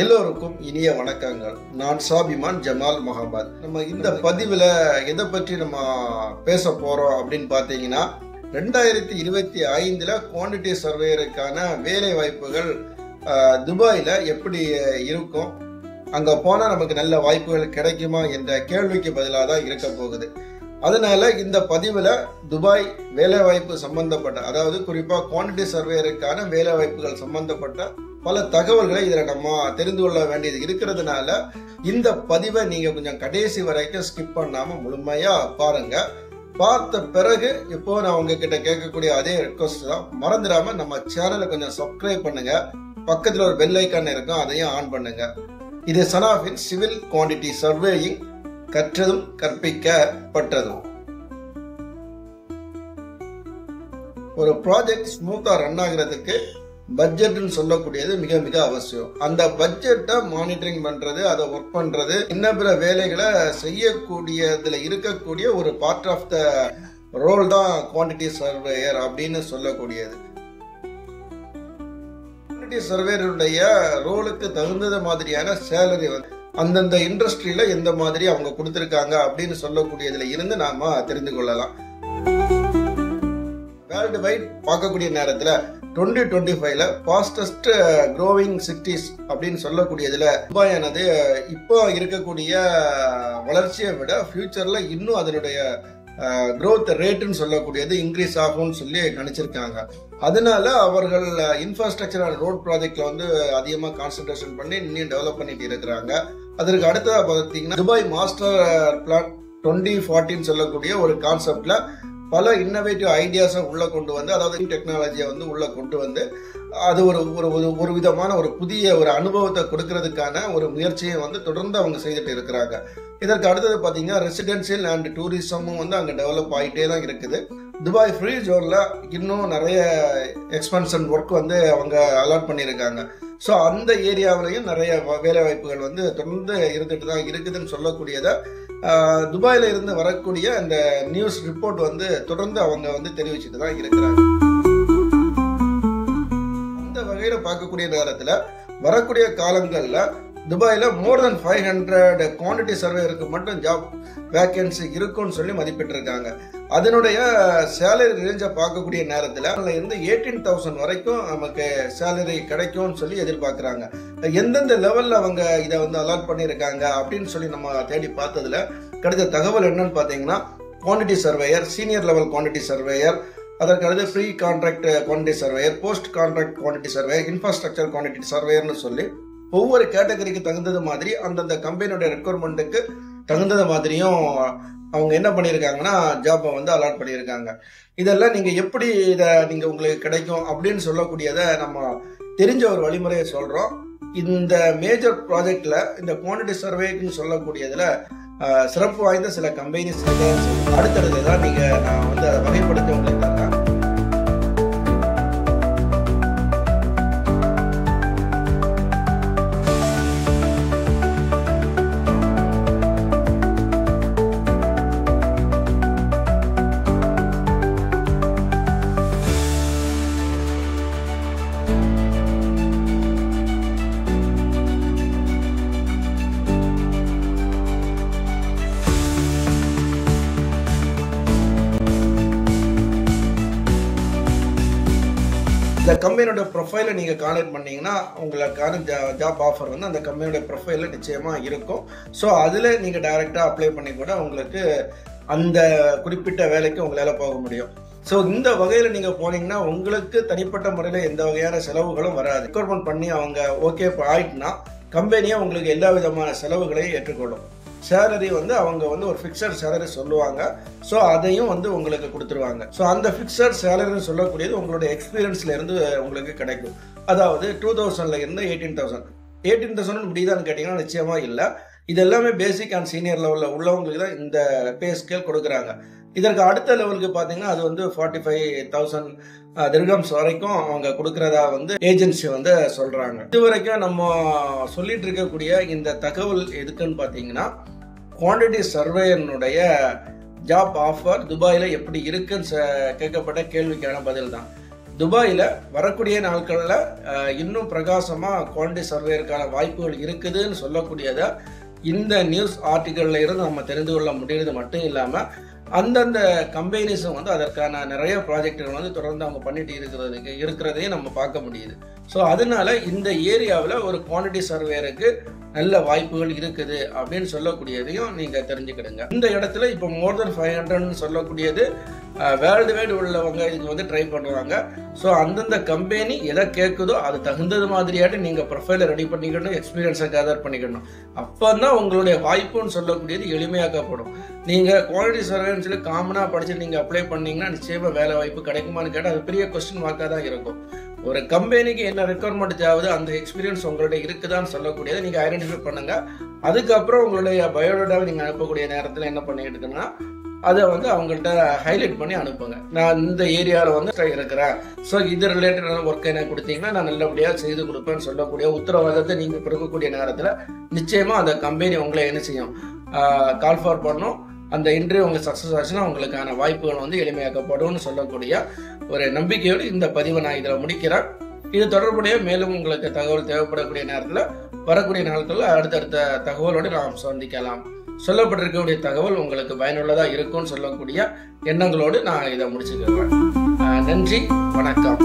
எல்லோருக்கும் இனிய வணக்கங்கள். நான் சாபிமான் ஜமால் முகமது. நம்ம இந்த பதிவில் எதை பற்றி நம்ம பேச போகிறோம் அப்படின்னு பார்த்தீங்கன்னா, 2025 குவான்டிட்டி சர்வேயருக்கான வேலை வாய்ப்புகள் துபாயில் எப்படி இருக்கும், அங்கே போனால் நமக்கு நல்ல வாய்ப்புகள் கிடைக்குமா என்ற கேள்விக்கு பதிலாக தான் இருக்க போகுது. அதனால இந்த பதிவில் துபாய் வேலைவாய்ப்பு சம்பந்தப்பட்ட, அதாவது குறிப்பாக குவான்டிட்டி சர்வேயருக்கான வேலை வாய்ப்புகள் சம்பந்தப்பட்ட பல தகவல்களை இதில் நம்ம தெரிந்து கொள்ள வேண்டியது இருக்கிறதுனால இந்த பதிவை நீங்கள் கொஞ்சம் கடைசி வரைக்கும் ஸ்கிப் பண்ணாமல் முழுமையாக பாருங்க. பார்த்த பிறகு இப்போ நான் உங்ககிட்ட கேட்கக்கூடிய அதே ரெக்வஸ்ட் தான், மறந்துடாம நம்ம சேனலை கொஞ்சம் சப்ஸ்கிரைப் பண்ணுங்க. பக்கத்தில் ஒரு பெல் ஐக்கான் இருக்கும், அதையும் ஆன் பண்ணுங்க. இது சனாஃபின் சிவில் குவான்டிட்டி சர்வேயிங், கற்றதும் கற்பிக்கப்பட்டதும். ஒரு ப்ராஜெக்ட் ஸ்மூத்தா ரன் ஆகிறதுக்கு பட்ஜெட்னு சொல்லக்கூடியது மிக மிக அவசியம். அந்த பட்ஜெட்டை மானிட்டரிங் பண்றது, அதை ஒர்க் பண்றது, இன்னும் பிற வேலைகளை செய்யக்கூடியதுல இருக்கக்கூடிய ஒரு பார்ட் ஆஃப் த ரோல் தான் குவான்டிட்டி சர்வேயர் அப்படின்னு சொல்லக்கூடியது. குவான்டிட்டி சர்வேயருடைய ரோலுக்கு தகுந்த மாதிரியான சேலரி வந்து அந்தந்த இண்டஸ்ட்ரியில எந்த மாதிரி அவங்க கொடுத்திருக்காங்க அப்படின்னு சொல்லக்கூடியதுல இருந்து நாம தெரிந்து கொள்ளலாம். வேர்ல்டு வைட் பார்க்கக்கூடிய நேரத்துல 2025 ஃபாஸ்டஸ்ட் க்ரோவிங் சிட்டிஸ் அப்படின்னு சொல்லக்கூடியதுல துபாயானது இப்போ இருக்கக்கூடிய வளர்ச்சியை விட ஃபியூச்சர்ல இன்னும் அதனுடைய growth ரேட்டுன்னு சொல்லக்கூடியது இன்க்ரீஸ் ஆகும்னு சொல்லி நினைச்சிருக்காங்க. அதனால அவர்கள் இன்ஃப்ராஸ்ட்ரக்சர் அண்ட் ரோட் ப்ராஜெக்ட்ல வந்து அதிகமாக கான்சன்ட்ரேஷன் பண்ணி இன்னும் டெவலப் பண்ணிட்டு இருக்கிறாங்க. அதற்கு அடுத்ததாக பார்த்தீங்கன்னா, துபாய் மாஸ்டர் பிளான் 2040 சொல்லக்கூடிய ஒரு கான்செப்ட்ல பல இன்னோவேட்டிவ் ஐடியாஸை உள்ள கொண்டு வந்து, அதாவது டெக்னாலஜியை வந்து உள்ள கொண்டு வந்து அது ஒரு விதமான ஒரு புதிய ஒரு அனுபவத்தை கொடுக்கறதுக்கான ஒரு முயற்சியை வந்து தொடர்ந்து அவங்க செய்துட்டு இருக்கிறாங்க. இதற்கு அடுத்தது பார்த்தீங்கன்னா, ரெசிடென்சியல் அண்ட் டூரிசமும் வந்து அங்கே டெவலப் ஆகிட்டே தான் இருக்குது. துபாய் ஃப்ரீ ஜோனில் இன்னும் நிறைய எக்ஸ்பென்ஷன் ஒர்க் வந்து அவங்க அலாட் பண்ணியிருக்காங்க. ஸோ அந்த ஏரியாவிலையும் நிறைய வேலை வாய்ப்புகள் வந்து தொடர்ந்து இருந்துட்டு தான் இருக்குதுன்னு சொல்லக்கூடியதை துபாயில இருந்து வரக்கூடிய அந்த நியூஸ் ரிப்போர்ட் வந்து தொடர்ந்து அவங்க வந்து தெரிவிச்சுட்டு தான் இருக்கிறாங்க. அந்த வகையில் பார்க்கக்கூடிய நேரத்தில் வரக்கூடிய காலங்களில் துபாயில் மோர் தென் 500 குவான்டிட்டி சர்வேயருக்கு மட்டும் ஜாப் வேகன்சி இருக்குன்னு சொல்லி மதிப்பிட்டிருக்காங்க. அதனுடைய சேலரி ரேஞ்சை பார்க்கக்கூடிய நேரத்தில் இருந்து 18,000 வரைக்கும் நமக்கு சேலரி கிடைக்கும்னு சொல்லி எதிர்பார்க்குறாங்க. எந்தெந்த லெவலில் அவங்க இதை வந்து அலாட் பண்ணியிருக்காங்க அப்படின்னு சொல்லி நம்ம தேடி பார்த்ததுல கிடைத்த தகவல் என்னன்னு பார்த்தீங்கன்னா, quantity surveyor, senior level quantity surveyor, அதற்கு அடுத்து pre contract quantity surveyor, post contract quantity surveyor, infrastructure quantity சர்வேயர்னு சொல்லி ஒவ்வொரு கேட்டகரிக்கு தகுந்தது மாதிரி அந்தந்த கம்பெனியோட ரெக்குவயர்மெண்ட்டுக்கு தகுந்தது மாதிரியும் அவங்க என்ன பண்ணியிருக்காங்கன்னா ஜாப்பை வந்து அலாட் பண்ணியிருக்காங்க. இதெல்லாம் நீங்கள் எப்படி இதை நீங்கள் உங்களுக்கு கிடைக்கும் அப்படின்னு சொல்லக்கூடியதை நம்ம தெரிஞ்ச ஒரு வழிமுறையை சொல்கிறோம். இந்த மேஜர் ப்ராஜெக்டில் இந்த குவான்டிட்டி சர்வேக்குன்னு சொல்லக்கூடியதில் சிறப்பு வாய்ந்த சில கம்பெனிஸ் அடுத்தடுத்து தான் நான் வந்து அதை வகைப்படுத்தி உங்களுக்கு தரேன். இந்த கம்பெனியோட ப்ரொஃபைலை நீங்கள் கான்டாக்ட் பண்ணீங்கன்னா உங்களுக்கான ஜாப் ஆஃபர் வந்து அந்த கம்பெனியோட ப்ரொஃபைலில் நிச்சயமாக இருக்கும். ஸோ அதில் நீங்கள் டைரெக்டாக அப்ளை பண்ணி கூட உங்களுக்கு அந்த குறிப்பிட்ட வேலைக்கு உங்களால் போக முடியும். ஸோ இந்த வகையில் நீங்கள் போனீங்கன்னா உங்களுக்கு தனிப்பட்ட முறையில் எந்த வகையான செலவுகளும் வராது. ரெக்ரூட்மெண்ட் பண்ணி அவங்க ஓகே ஆயிட்டுனா கம்பெனியே உங்களுக்கு எல்லா விதமான செலவுகளையும் ஏற்றுக்கொள்ளும். சேலரி வந்து அவங்க வந்து ஒரு ஃபிக்ஸட் சேலரி சொல்லுவாங்க. ஸோ அதையும் வந்து உங்களுக்கு கொடுத்துருவாங்க. ஸோ அந்த ஃபிக்ஸட் சேலரின்னு சொல்லக்கூடியது உங்களுடைய எக்ஸ்பீரியன்ஸ்ல இருந்து உங்களுக்கு கிடைக்கும். அதாவது 2000 இருந்து 18,000 முடியுதான்னு கேட்டீங்கன்னா நிச்சயமா இல்லை. இது எல்லாமே பேசிக் அண்ட் சீனியர் லெவலில் உள்ளவங்களுக்கு தான் இந்த பே ஸ்கேல் கொடுக்குறாங்க. இதற்கு அடுத்த லெவலுக்கு பார்த்தீங்கன்னா அது வந்து 45,000 திர்ஹம்ஸ் வரைக்கும் அவங்க கொடுக்கறதா வந்து ஏஜென்சி வந்து சொல்றாங்க. இது வரைக்கும் நம்ம சொல்லிட்டு இருக்கக்கூடிய இந்த தகவல் எதுக்குன்னு பார்த்தீங்கன்னா, குவான்டிட்டி சர்வேயனுடைய ஜாப் ஆஃபர் துபாயில் எப்படி இருக்குன்னு கேட்கப்பட்ட கேள்விக்கான பதில் தான். துபாயில் வரக்கூடிய நாட்களில் இன்னும் பிரகாசமாக குவாலிட்டி சர்வேக்கான வாய்ப்புகள் இருக்குதுன்னு சொல்லக்கூடியதை இந்த நியூஸ் ஆர்டிக்கல்ல இருந்து நம்ம தெரிந்து கொள்ள முடியுறது மட்டும் இல்லாமல் அந்தந்த கம்பெனிஸும் வந்து அதற்கான நிறைய ப்ராஜெக்டுகள் வந்து தொடர்ந்து அவங்க பண்ணிட்டு இருக்கிறதையும் நம்ம பார்க்க முடியுது. ஸோ அதனால இந்த ஏரியாவில் ஒரு குவான்டிட்டி சர்வேருக்கு நல்ல வாய்ப்புகள் இருக்குது அப்படின்னு சொல்லக்கூடியதையும் நீங்கள் தெரிஞ்சுக்கிடுங்க. இந்த இடத்துல இப்போ மோர் தென் 500 சொல்லக்கூடியது வேர்ல்டு வைடு உள்ளவங்க இதுக்கு வந்து ட்ரை பண்ணுவாங்க. ஸோ அந்தந்த கம்பெனி எதை கேட்குதோ அது தகுந்தது மாதிரியாட்டு நீங்கள் ப்ரொஃபைலை ரெடி பண்ணிக்கணும், எக்ஸ்பீரியன்ஸை கேதர் பண்ணிக்கணும். அப்போ தான் உங்களுடைய வாய்ப்புன்னு சொல்லக்கூடியது எளிமையாக்கப்படும். நீங்கள் குவாலிட்டி சர்வேன்னு சொல்லி காமனாக படித்து நீங்கள் அப்ளை பண்ணீங்கன்னா நிச்சயமாக வேலை வாய்ப்பு கிடைக்குமான்னு கேட்டால் அது பெரிய கொஸ்டின் மார்க்காக தான் இருக்கும். ஒரு கம்பெனிக்கு என்ன ரெக்குவயர்மெண்ட் தேவையோ அந்த எக்ஸ்பீரியன்ஸ் உங்களுடைய இருக்குதான்னு சொல்லக்கூடியதை நீங்கள் ஐடென்டிஃபை பண்ணுங்கள். அதுக்கப்புறம் உங்களுடைய பயோடேட்டாவை நீங்கள் அனுப்பக்கூடிய நேரத்தில் என்ன பண்ணிட்டுங்கன்னா அதை வந்து அவங்கள்ட்ட ஹைலைட் பண்ணி அனுப்புங்க. நான் இந்த ஏரியாவில் வந்து இருக்கிறேன், ஸோ இது ரிலேட்டடான ஒர்க் எனக்கு கொடுத்தீங்கன்னா நான் நல்லபடியாக செய்து கொடுப்பேன்னு சொல்லக்கூடிய உத்தரவாதத்தை நீங்கள் கொடுக்கக்கூடிய நேரத்தில் நிச்சயமாக அந்த கம்பெனி உங்களை என்ன செய்யும், கால் ஃபார் பண்ணும். அந்த இன்டர்வியூ உங்களுக்கு சக்ஸஸ் ஆச்சுன்னா உங்களுக்கான வாய்ப்புகள் வந்து எளிமையாக்கப்படும்னு சொல்லக்கூடிய ஒரு நம்பிக்கையோடு இந்த பதிவை நான் இதில் முடிக்கிறேன். இது தொடர்புடைய மேலும் உங்களுக்கு தகவல் தேவைப்படக்கூடிய நேரத்தில் வரக்கூடிய நாட்களில் அடுத்தடுத்த தகவலோடு நாம் சந்திக்கலாம். சொல்லப்பட்டிருக்கக்கூடிய தகவல் உங்களுக்கு பயனுள்ளதாக இருக்கும்னு சொல்லக்கூடிய எண்ணங்களோடு நான் இதை முடிச்சுக்கிறேன். நன்றி, வணக்கம்.